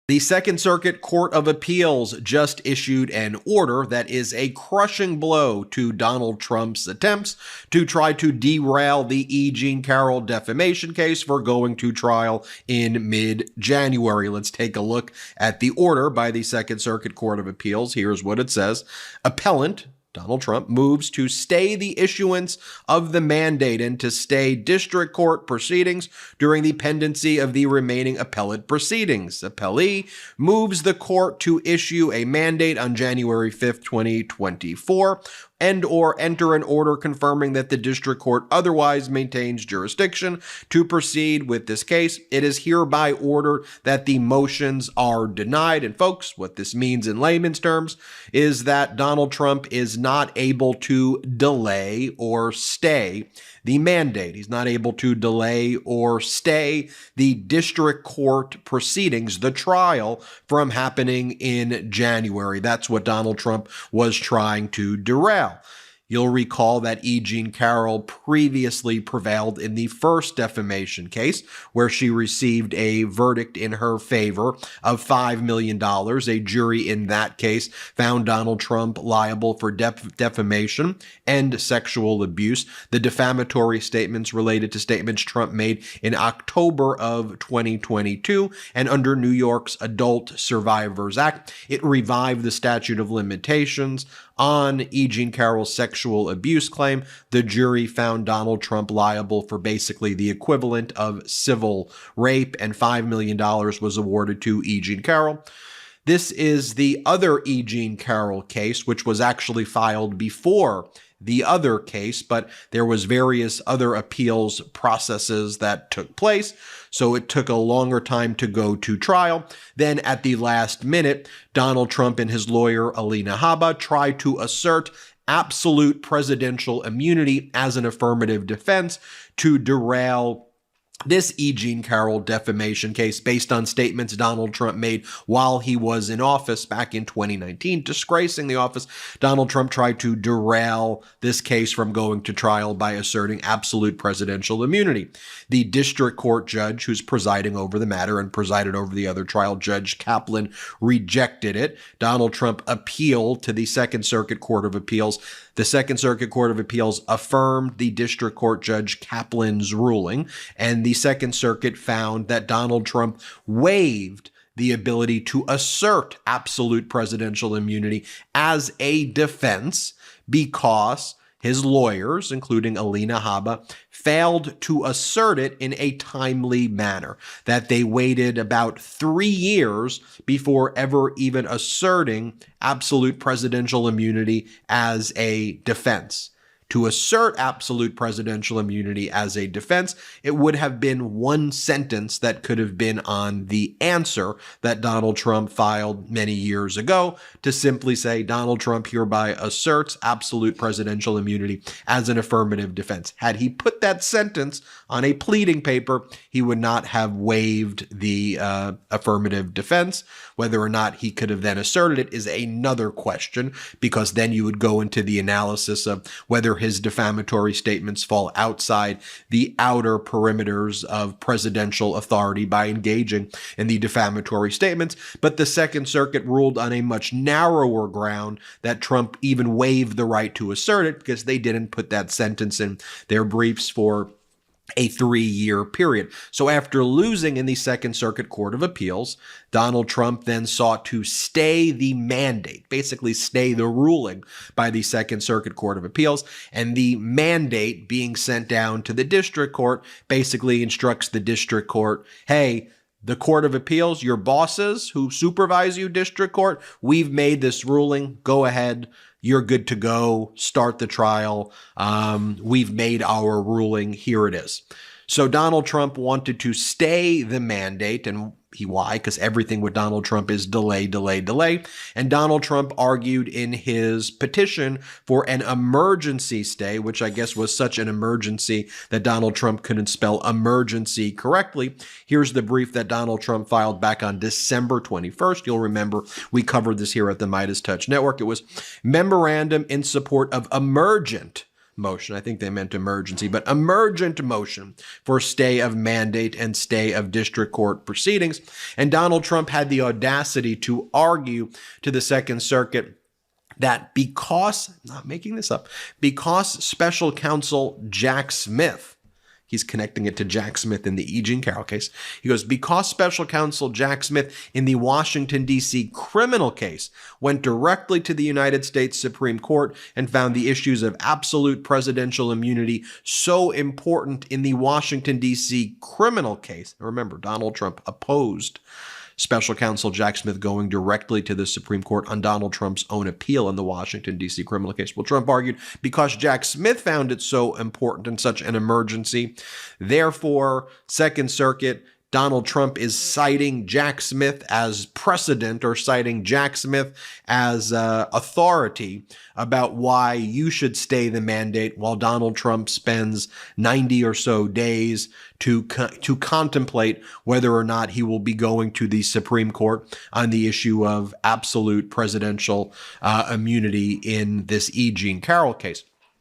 The Second Circuit Court of Appeals just issued an order that is a crushing blow to Donald Trump's attempts to try to derail the E. Jean Carroll defamation case for going to trial in mid-January. Let's take a look at the order by the Second Circuit Court of Appeals. Here's what it says. Appellant Donald Trump moves to stay the issuance of the mandate and to stay district court proceedings during the pendency of the remaining appellate proceedings. Appellee moves the court to issue a mandate on January 5th, 2024, and or enter an order confirming that the district court otherwise maintains jurisdiction to proceed with this case. It is hereby ordered that the motions are denied. And folks, what this means in layman's terms is that Donald Trump is not able to delay or stay the mandate. He's not able to delay or stay the district court proceedings, the trial, from happening in January. That's what Donald Trump was trying to derail. You'll recall that E. Jean Carroll previously prevailed in the first defamation case, where she received a verdict in her favor of $5 million. A jury in that case found Donald Trump liable for defamation and sexual abuse. The defamatory statements related to statements Trump made in October of 2022, and under New York's Adult Survivors Act, it revived the statute of limitations on E. Jean Carroll's sexual abuse claim. The jury found Donald Trump liable for basically the equivalent of civil rape, and $5 million was awarded to E. Jean Carroll. This is the other E. Jean Carroll case, which was actually filed before the other case, but there was various other appeals processes that took place, so it took a longer time to go to trial. Then at the last minute, Donald Trump and his lawyer, Alina Habba, tried to assert absolute presidential immunity as an affirmative defense to derail this E. Jean Carroll defamation case based on statements Donald Trump made while he was in office back in 2019, disgracing the office. Donald Trump tried to derail this case from going to trial by asserting absolute presidential immunity. The district court judge who's presiding over the matter and presided over the other trial, Judge Kaplan, rejected it. Donald Trump appealed to the Second Circuit Court of Appeals. The Second Circuit Court of Appeals affirmed the district court Judge Kaplan's ruling, and the Second Circuit found that Donald Trump waived the ability to assert absolute presidential immunity as a defense because his lawyers, including Alina Habba, failed to assert it in a timely manner, that they waited about 3 years before ever even asserting absolute presidential immunity as a defense. To assert absolute presidential immunity as a defense, it would have been one sentence that could have been on the answer that Donald Trump filed many years ago, to simply say Donald Trump hereby asserts absolute presidential immunity as an affirmative defense. Had he put that sentence on a pleading paper, he would not have waived the affirmative defense. Whether or not he could have then asserted it is another question, because then you would go into the analysis of whether his defamatory statements fall outside the outer perimeters of presidential authority by engaging in the defamatory statements. But the Second Circuit ruled on a much narrower ground that Trump even waived the right to assert it because they didn't put that sentence in their briefs for a 3-year period. So after losing in the Second Circuit Court of Appeals, Donald Trump then sought to stay the mandate, basically stay the ruling by the Second Circuit Court of Appeals, and the mandate being sent down to the district court basically instructs the district court, hey, the Court of Appeals, your bosses who supervise you, district court, we've made this ruling, go ahead. You're good to go. Start the trial. We've made our ruling. Here it is. So Donald Trump wanted to stay the mandate, and why? Because everything with Donald Trump is delay, delay, delay. And Donald Trump argued in his petition for an emergency stay, which I guess was such an emergency that Donald Trump couldn't spell emergency correctly. Here's the brief that Donald Trump filed back on December 21st. You'll remember we covered this here at the Midas Touch Network. It was memorandum in support of emergent motion. I think they meant emergency, but emergent motion for stay of mandate and stay of district court proceedings. And Donald Trump had the audacity to argue to the Second Circuit that because, not making this up, because special counsel Jack Smith, he's connecting it to Jack Smith in the E. Jean Carroll case. He goes, because special counsel Jack Smith in the Washington, D.C. criminal case went directly to the United States Supreme Court and found the issues of absolute presidential immunity so important in the Washington, D.C. criminal case. Remember, Donald Trump opposed special counsel Jack Smith going directly to the Supreme Court on Donald Trump's own appeal in the Washington, D.C. criminal case. Well, Trump argued because Jack Smith found it so important and such an emergency, therefore, Second Circuit, Donald Trump is citing Jack Smith as precedent or citing Jack Smith as authority about why you should stay the mandate while Donald Trump spends 90 or so days to contemplate whether or not he will be going to the Supreme Court on the issue of absolute presidential immunity in this E. Jean Carroll case.